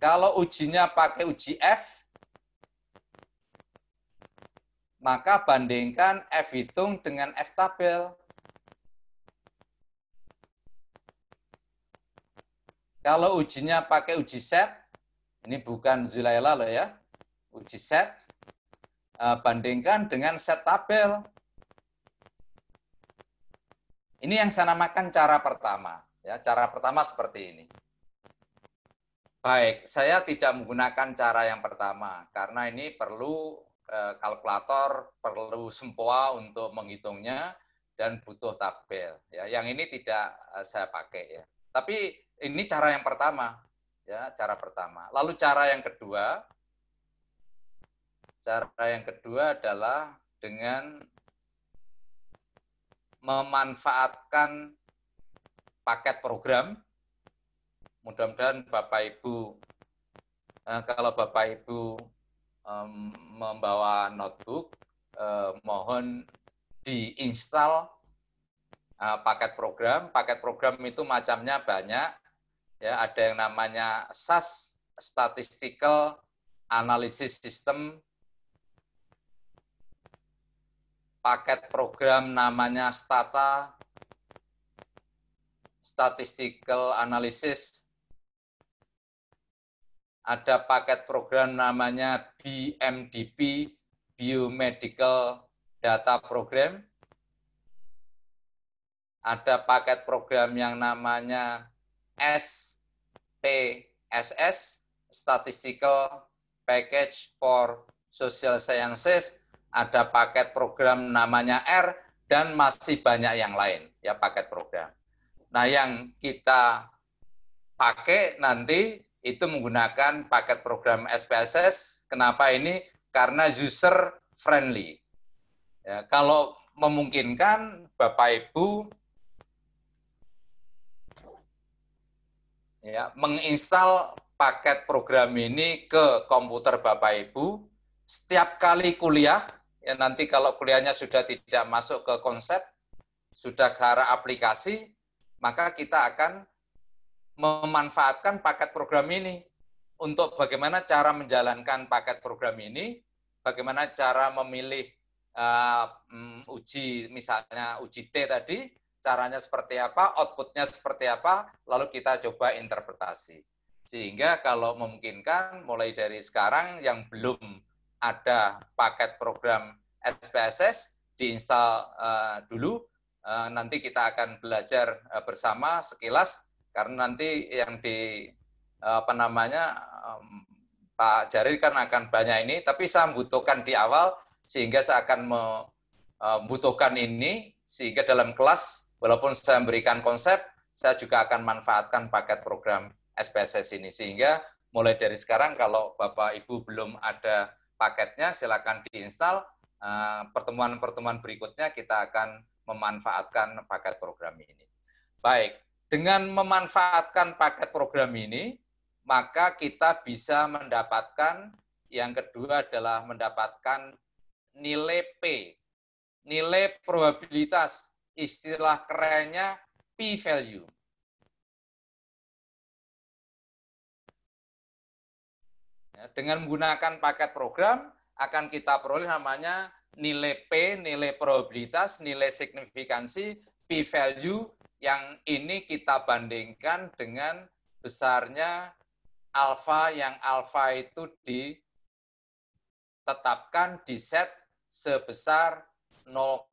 Kalau ujinya pakai uji F, maka bandingkan F hitung dengan F tabel. Kalau ujinya pakai uji set, ini bukan Zulaila loh ya, uji set, bandingkan dengan set tabel. Ini yang saya namakan cara pertama. Ya, cara pertama seperti ini. Baik, saya tidak menggunakan cara yang pertama, karena ini perlu kalkulator, perlu sempoa untuk menghitungnya, dan butuh tabel. Ya, yang ini tidak saya pakai ya. Tapi ini cara yang pertama, ya, cara pertama. Lalu cara yang kedua adalah dengan memanfaatkan paket program. Mudah-mudahan Bapak Ibu, kalau Bapak Ibu membawa notebook, mohon diinstal paket program. Paket program itu macamnya banyak. Ya, ada yang namanya SAS, Statistical Analysis System. Paket program namanya Stata, Statistical Analysis. Ada paket program namanya BMDP, Biomedical Data Program. Ada paket program yang namanya SPSS, Statistical Package for Social Sciences. Ada paket program namanya R, dan masih banyak yang lain, ya, paket program. Nah, yang kita pakai nanti itu menggunakan paket program SPSS. Kenapa ini? Karena user friendly. Ya, kalau memungkinkan, Bapak Ibu ya, menginstal paket program ini ke komputer Bapak Ibu setiap kali kuliah. Ya, nanti kalau kuliahnya sudah tidak masuk ke konsep, sudah ke arah aplikasi, maka kita akan memanfaatkan paket program ini untuk bagaimana cara menjalankan paket program ini, bagaimana cara memilih uji, misalnya uji T tadi, caranya seperti apa, outputnya seperti apa, lalu kita coba interpretasi. Sehingga kalau memungkinkan, mulai dari sekarang yang belum ada paket program SPSS, diinstal dulu, nanti kita akan belajar bersama sekilas. Karena nanti yang Pak Jarir kan akan banyak ini, tapi saya membutuhkan di awal sehingga saya akan membutuhkan ini, sehingga dalam kelas walaupun saya memberikan konsep, saya juga akan manfaatkan paket program SPSS ini, sehingga mulai dari sekarang kalau Bapak Ibu belum ada paketnya, silakan diinstal. Pertemuan-pertemuan berikutnya kita akan memanfaatkan paket program ini. Baik. Dengan memanfaatkan paket program ini, maka kita bisa mendapatkan, yang kedua adalah mendapatkan nilai P, nilai probabilitas, istilah kerennya P-value. Dengan menggunakan paket program, akan kita peroleh namanya nilai P, nilai probabilitas, nilai signifikansi, P-value, yang ini kita bandingkan dengan besarnya alfa, yang alfa itu ditetapkan di set sebesar 0,05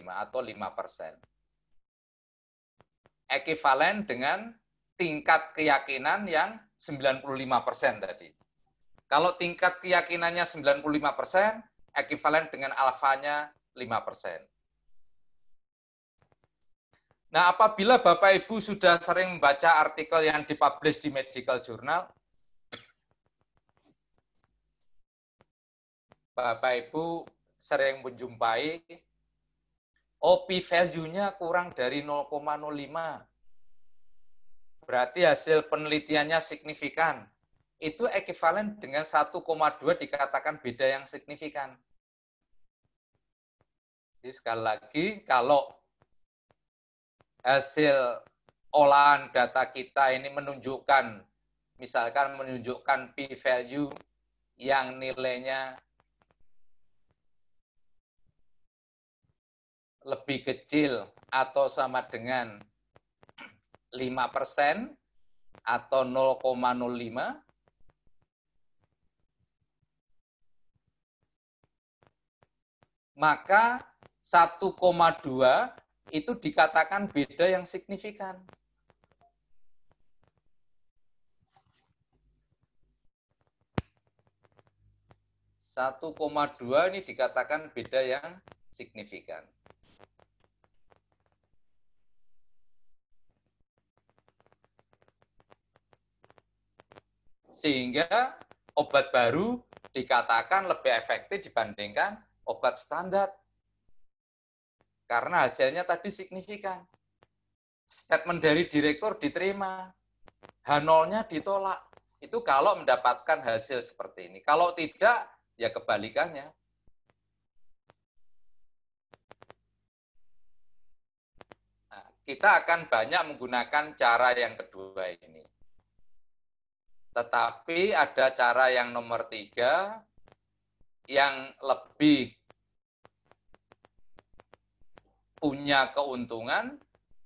atau 5%. Ekivalen dengan tingkat keyakinan yang 95% tadi. Kalau tingkat keyakinannya 95%, ekivalen dengan alfanya 5%. Nah, apabila Bapak Ibu sudah sering membaca artikel yang dipublish di medical journal, Bapak Ibu sering menjumpai P-value-nya kurang dari 0,05. Berarti hasil penelitiannya signifikan. Itu ekivalen dengan 1,2 dikatakan beda yang signifikan. Jadi sekali lagi, kalau hasil olahan data kita ini menunjukkan misalkan menunjukkan p-value yang nilainya lebih kecil atau sama dengan 5% atau 0,05, maka 1,2 itu dikatakan beda yang signifikan. Satu koma dua ini dikatakan beda yang signifikan. Sehingga obat baru dikatakan lebih efektif dibandingkan obat standar. Karena hasilnya tadi signifikan. Statement dari direktur diterima, H0-nya ditolak. Itu kalau mendapatkan hasil seperti ini. Kalau tidak, ya kebalikannya. Nah, kita akan banyak menggunakan cara yang kedua ini. Tetapi ada cara yang nomor 3 yang lebih punya keuntungan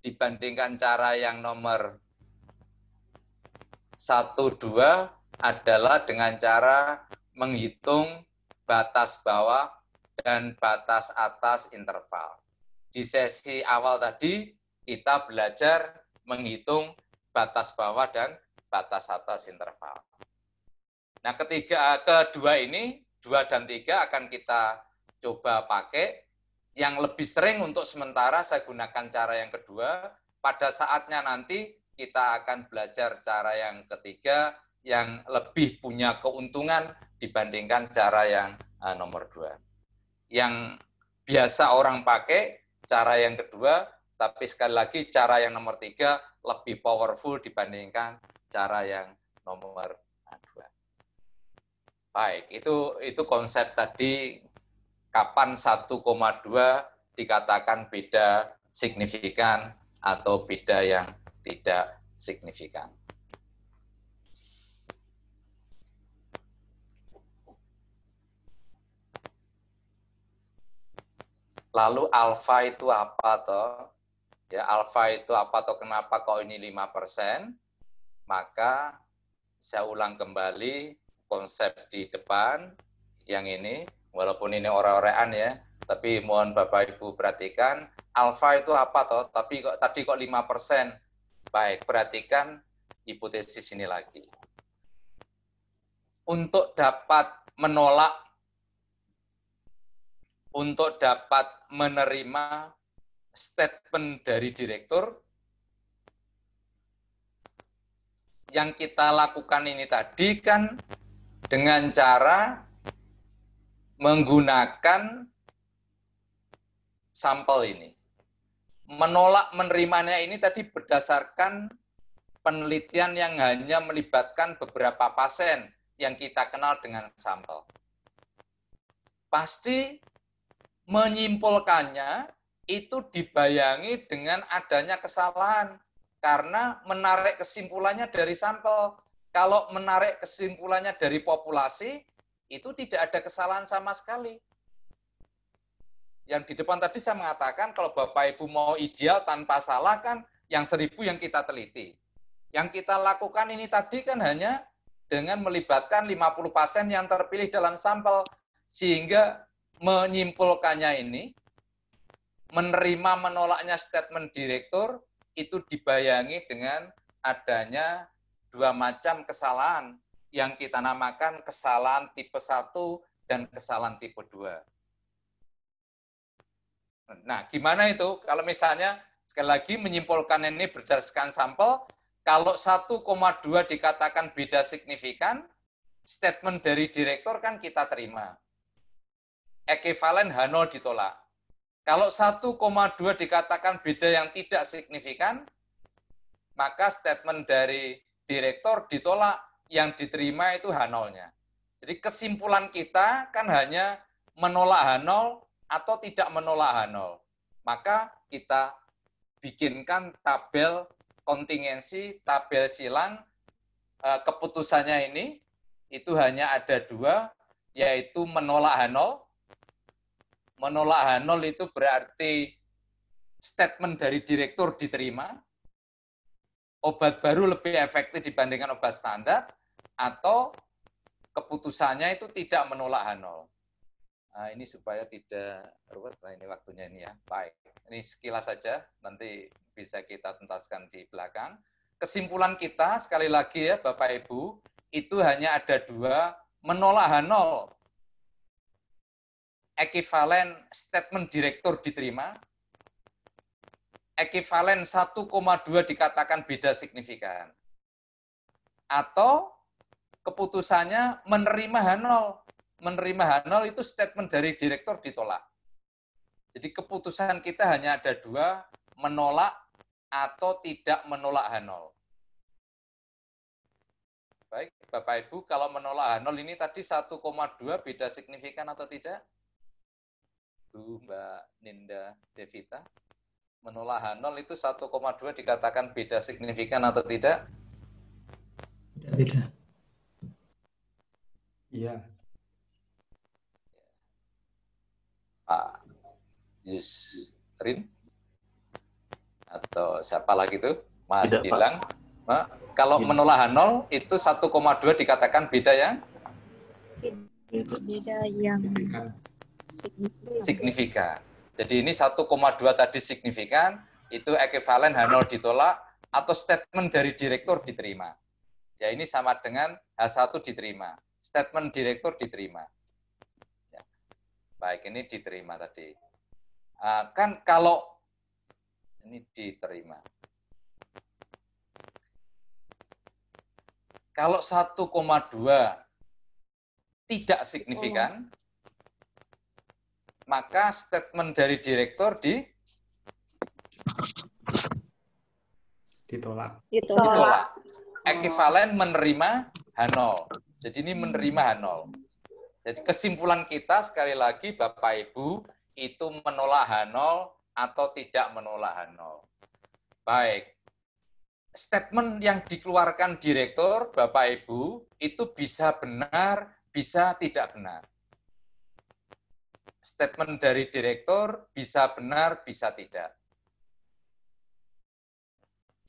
dibandingkan cara yang nomor 1, 2 adalah dengan cara menghitung batas bawah dan batas atas interval. Di sesi awal tadi kita belajar menghitung batas bawah dan batas atas interval. Nah, kedua ini, 2 dan 3 akan kita coba pakai. Yang lebih sering untuk sementara saya gunakan cara yang kedua. Pada saatnya nanti kita akan belajar cara yang ketiga yang lebih punya keuntungan dibandingkan cara yang nomor 2. Yang biasa orang pakai cara yang kedua, tapi sekali lagi cara yang nomor 3 lebih powerful dibandingkan cara yang nomor 2. Baik, itu konsep tadi kapan 1,2 dikatakan beda signifikan atau beda yang tidak signifikan. Lalu alfa itu apa toh? Ya, alfa itu apa toh, kenapa kok ini 5%? Maka saya ulang kembali konsep di depan yang ini. Walaupun ini ore-orean ya, tapi mohon Bapak Ibu perhatikan, alfa itu apa toh? Tapi kok tadi kok 5%? Baik, perhatikan hipotesis ini lagi. Untuk dapat menolak, untuk dapat menerima statement dari direktur, yang kita lakukan ini tadi kan dengan cara menggunakan sampel ini. Menolak menerimanya ini tadi berdasarkan penelitian yang hanya melibatkan beberapa pasien yang kita kenal dengan sampel. Pasti menyimpulkannya itu dibayangi dengan adanya kesalahan karena menarik kesimpulannya dari sampel. Kalau menarik kesimpulannya dari populasi, itu tidak ada kesalahan sama sekali. Yang di depan tadi saya mengatakan kalau Bapak Ibu mau ideal tanpa salah kan yang 1000 yang kita teliti. Yang kita lakukan ini tadi kan hanya dengan melibatkan 50 pasien yang terpilih dalam sampel. Sehingga menyimpulkannya ini, menerima menolaknya statement direktur, itu dibayangi dengan adanya 2 macam kesalahan yang kita namakan kesalahan tipe 1 dan kesalahan tipe 2. Nah, gimana itu? Kalau misalnya, sekali lagi menyimpulkan ini berdasarkan sampel, kalau 1,2 dikatakan beda signifikan, statement dari direktur kan kita terima. Ekivalen H0 ditolak. Kalau 1,2 dikatakan beda yang tidak signifikan, maka statement dari direktur ditolak, yang diterima itu H0-nya. Jadi kesimpulan kita kan hanya menolak H0 atau tidak menolak H0. Maka kita bikinkan tabel kontingensi, tabel silang keputusannya ini itu hanya ada dua, yaitu menolak H0. Menolak H0 itu berarti statement dari direktur diterima, obat baru lebih efektif dibandingkan obat standar, atau keputusannya itu tidak menolak H0. Nah, ini supaya tidak ruwet, nah ini waktunya ini ya. Baik, ini sekilas saja, nanti bisa kita tuntaskan di belakang. Kesimpulan kita, sekali lagi ya Bapak Ibu, itu hanya ada dua, menolak H0, ekivalen statement direktur diterima, ekivalen 1,2 dikatakan beda signifikan. Atau keputusannya menerima H0. Menerima H0 itu statement dari direktur ditolak. Jadi keputusan kita hanya ada dua, menolak atau tidak menolak H0. Baik, Bapak Ibu, kalau menolak H0 ini tadi 1,2 beda signifikan atau tidak? Bu, Mbak Ninda Devita, menolak H0 itu 1,2 dikatakan beda signifikan atau tidak? Beda. Iya. Pak Yusrin atau siapa lagi tuh? Mas Tidak, Gilang. Kalau menolak H0 itu 1,2 dikatakan beda yang Beda yang signifikan. Jadi ini 1,2 tadi signifikan, itu ekivalen H0 ditolak atau statement dari direktur diterima. Ya ini sama dengan H1 diterima. Statement direktur diterima. Ya. Baik, ini diterima tadi. Kan kalau ini diterima. Kalau 1,2 tidak signifikan, maka statement dari direktur Ditolak. ditolak. Ekivalen menerima H0. Jadi ini menerima H0. Jadi kesimpulan kita sekali lagi Bapak Ibu itu menolak H0 atau tidak menolak H0. Baik. Statement yang dikeluarkan direktur Bapak Ibu itu bisa benar, bisa tidak benar. Statement dari direktur bisa benar, bisa tidak.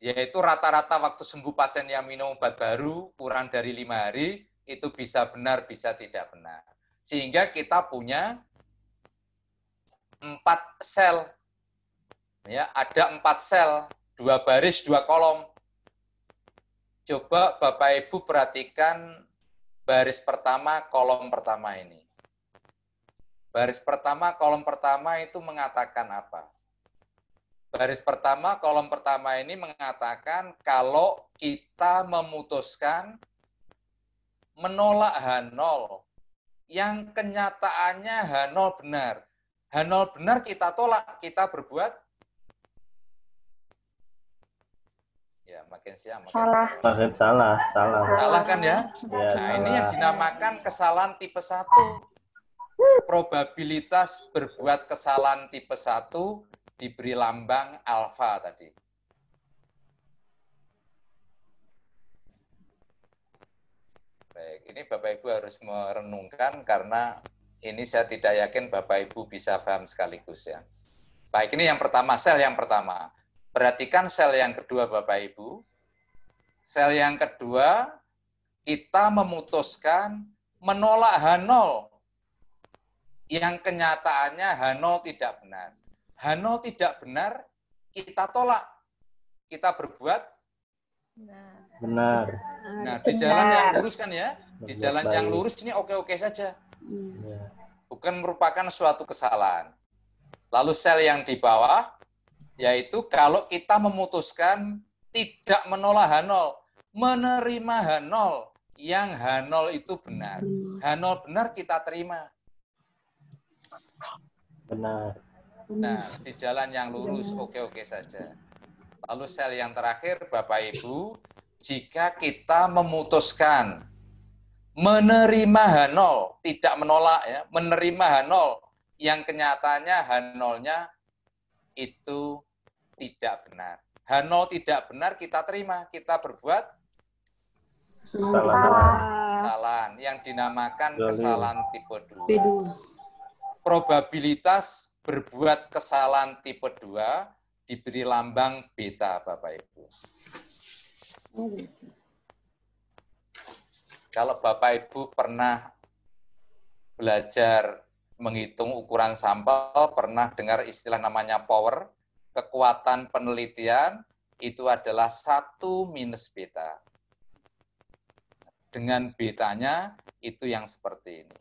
Yaitu rata-rata waktu sembuh pasien yang minum obat baru kurang dari 5 hari, itu bisa benar, bisa tidak benar. Sehingga kita punya 4 sel. Ya, ada 4 sel, 2 baris, 2 kolom. Coba Bapak Ibu perhatikan baris pertama, kolom pertama ini. Baris pertama, kolom pertama itu mengatakan apa? Baris pertama, kolom pertama ini mengatakan kalau kita memutuskan menolak H0 yang kenyataannya H0 benar. H0 benar kita tolak, kita berbuat ya makin siang. Salah. Salah. Salah kan ya? Ya, Nah, ini salah. yang dinamakan kesalahan tipe 1. Probabilitas berbuat kesalahan tipe 1 diberi lambang alfa tadi. Baik, ini Bapak Ibu harus merenungkan karena ini saya tidak yakin Bapak Ibu bisa paham sekaligus ya. Baik, ini yang pertama, sel yang pertama. Perhatikan sel yang kedua Bapak Ibu. Sel yang kedua, kita memutuskan menolak H0 yang kenyataannya H0 tidak benar. H0 tidak benar, kita tolak. Kita berbuat Benar. nah, di jalan yang lurus kan ya. Di jalan yang lurus ini oke-oke saja. Ya. Bukan merupakan suatu kesalahan. Lalu sel yang di bawah, yaitu kalau kita memutuskan tidak menolak H0, menerima H0 yang H0 itu benar. H0 benar kita terima. Benar. Nah, di jalan yang lurus oke-oke saja. Lalu sel yang terakhir, Bapak Ibu, jika kita memutuskan menerima H0, tidak menolak ya, menerima H0 yang kenyataannya H0-nya itu tidak benar. H0 tidak benar kita terima, kita berbuat Kesalahan yang dinamakan kesalahan tipe 2. Probabilitas berbuat kesalahan tipe 2 diberi lambang beta, Bapak Ibu. Kalau Bapak Ibu pernah belajar menghitung ukuran sampel, pernah dengar istilah namanya power, kekuatan penelitian, itu adalah 1 minus beta. Dengan betanya, itu yang seperti ini.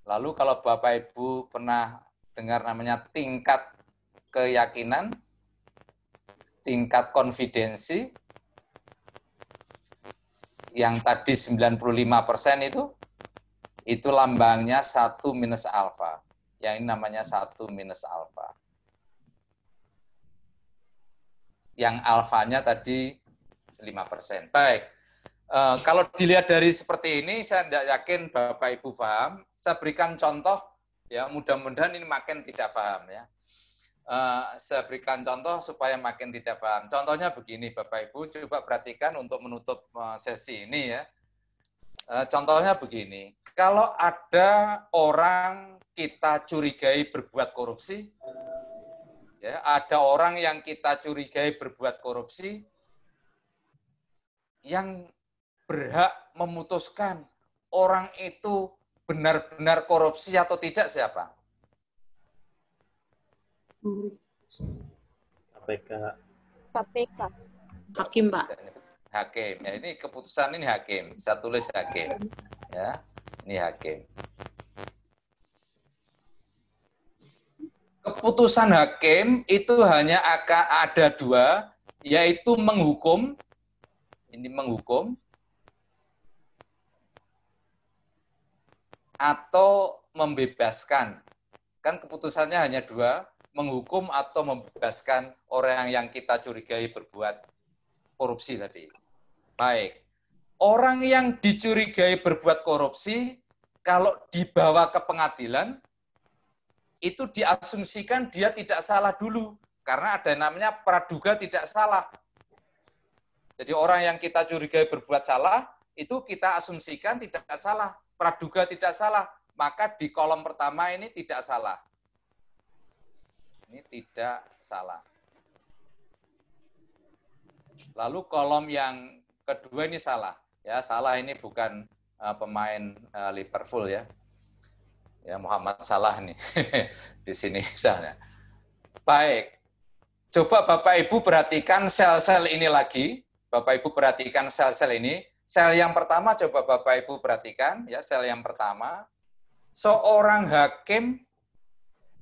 Lalu kalau Bapak Ibu pernah dengar namanya tingkat keyakinan, tingkat konfidensi, yang tadi 95% itu lambangnya 1 minus alfa. Yang ini namanya 1 minus alfa. Yang alfanya tadi 5%. Baik. Kalau dilihat dari seperti ini, saya tidak yakin Bapak Ibu paham. Saya berikan contoh, ya mudah-mudahan ini makin tidak paham ya. Saya berikan contoh supaya makin tidak paham. Contohnya begini, Bapak Ibu, coba perhatikan untuk menutup sesi ini ya. Contohnya begini, kalau ada orang kita curigai berbuat korupsi, ya ada orang yang kita curigai berbuat korupsi, yang berhak memutuskan orang itu benar-benar korupsi atau tidak siapa? KPK. KPK. Hakim, Pak. Hakim. Ya, ini keputusan ini hakim. Saya tulis hakim. Ya, ini hakim. Keputusan hakim itu hanya akan ada 2, yaitu menghukum. Ini menghukum. Atau membebaskan. Kan keputusannya hanya 2, menghukum atau membebaskan orang yang kita curigai berbuat korupsi tadi. Baik. Orang yang dicurigai berbuat korupsi, kalau dibawa ke pengadilan, itu diasumsikan dia tidak salah dulu. Karena ada namanya praduga tidak salah. Jadi orang yang kita curigai berbuat salah, itu kita asumsikan tidak salah. Praduga tidak salah, maka di kolom pertama ini tidak salah. Ini tidak salah. Lalu kolom yang kedua ini salah. Ya, salah ini bukan pemain Liverpool ya. Ya, Muhammad Salah nih di sini misalnya. Baik. Coba Bapak Ibu perhatikan sel-sel ini lagi. Bapak Ibu perhatikan sel-sel ini. Sel yang pertama coba Bapak Ibu perhatikan ya, sel yang pertama. Seorang hakim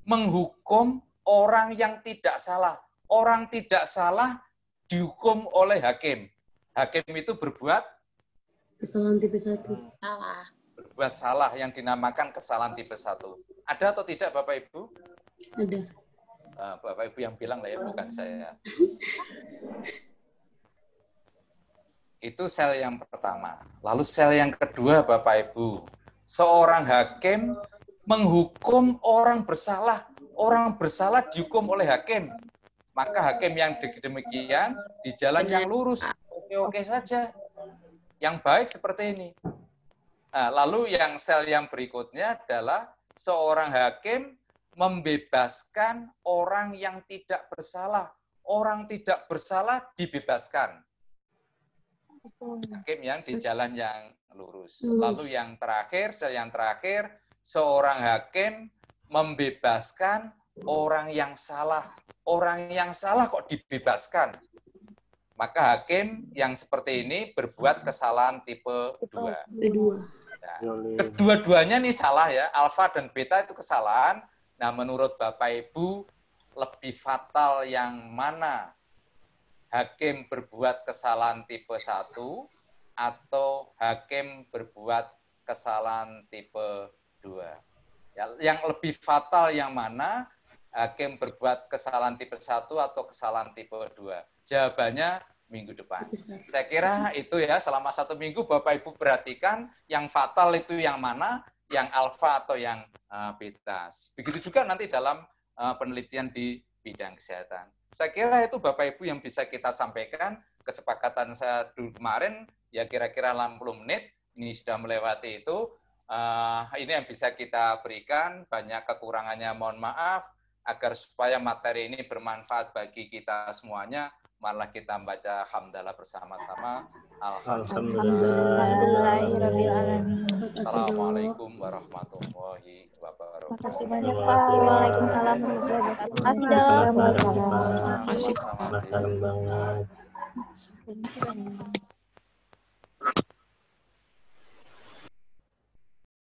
menghukum orang yang tidak salah. Orang tidak salah dihukum oleh hakim. Hakim itu berbuat Kesalahan tipe 1. Salah. Berbuat salah yang dinamakan kesalahan tipe 1. Ada atau tidak Bapak Ibu? Ada. Bapak Ibu yang bilang lah ya, bukan saya. Itu sel yang pertama. Lalu sel yang kedua, Bapak Ibu. Seorang hakim menghukum orang bersalah. Orang bersalah dihukum oleh hakim. Maka hakim yang demikian di jalan yang lurus. Oke-oke saja. Yang baik seperti ini. Nah, lalu yang sel yang berikutnya adalah seorang hakim membebaskan orang yang tidak bersalah. Orang tidak bersalah dibebaskan. Hakim yang di jalan yang lurus. Lalu yang terakhir, sel yang terakhir, seorang hakim membebaskan orang yang salah. Orang yang salah kok dibebaskan? Maka hakim yang seperti ini berbuat kesalahan tipe 2. Nah, kedua-duanya nih salah ya, alfa dan beta itu kesalahan. Nah, menurut Bapak Ibu, lebih fatal yang mana? Hakim berbuat kesalahan tipe 1 atau hakim berbuat kesalahan tipe 2. Ya, yang lebih fatal yang mana? Hakim berbuat kesalahan tipe 1 atau kesalahan tipe 2. Jawabannya minggu depan. Saya kira itu ya, selama 1 minggu Bapak Ibu perhatikan yang fatal itu yang mana, yang alfa atau yang beta. Begitu juga nanti dalam penelitian di bidang kesehatan. Saya kira itu Bapak Ibu yang bisa kita sampaikan. kesepakatan saya dulu kemarin, ya kira-kira 60 menit, ini sudah melewati itu. Ini yang bisa kita berikan, banyak kekurangannya mohon maaf, agar supaya materi ini bermanfaat bagi kita semuanya, malah kita membaca hamdalah bersama-sama. Alhamdulillahirrabbilalamin. Assalamualaikum warahmatullahi wabarakatuh. Makasih banyak Pak. Waalaikumsalam warahmatullahi wabarakatuh. Makasih banget. Terima kasih.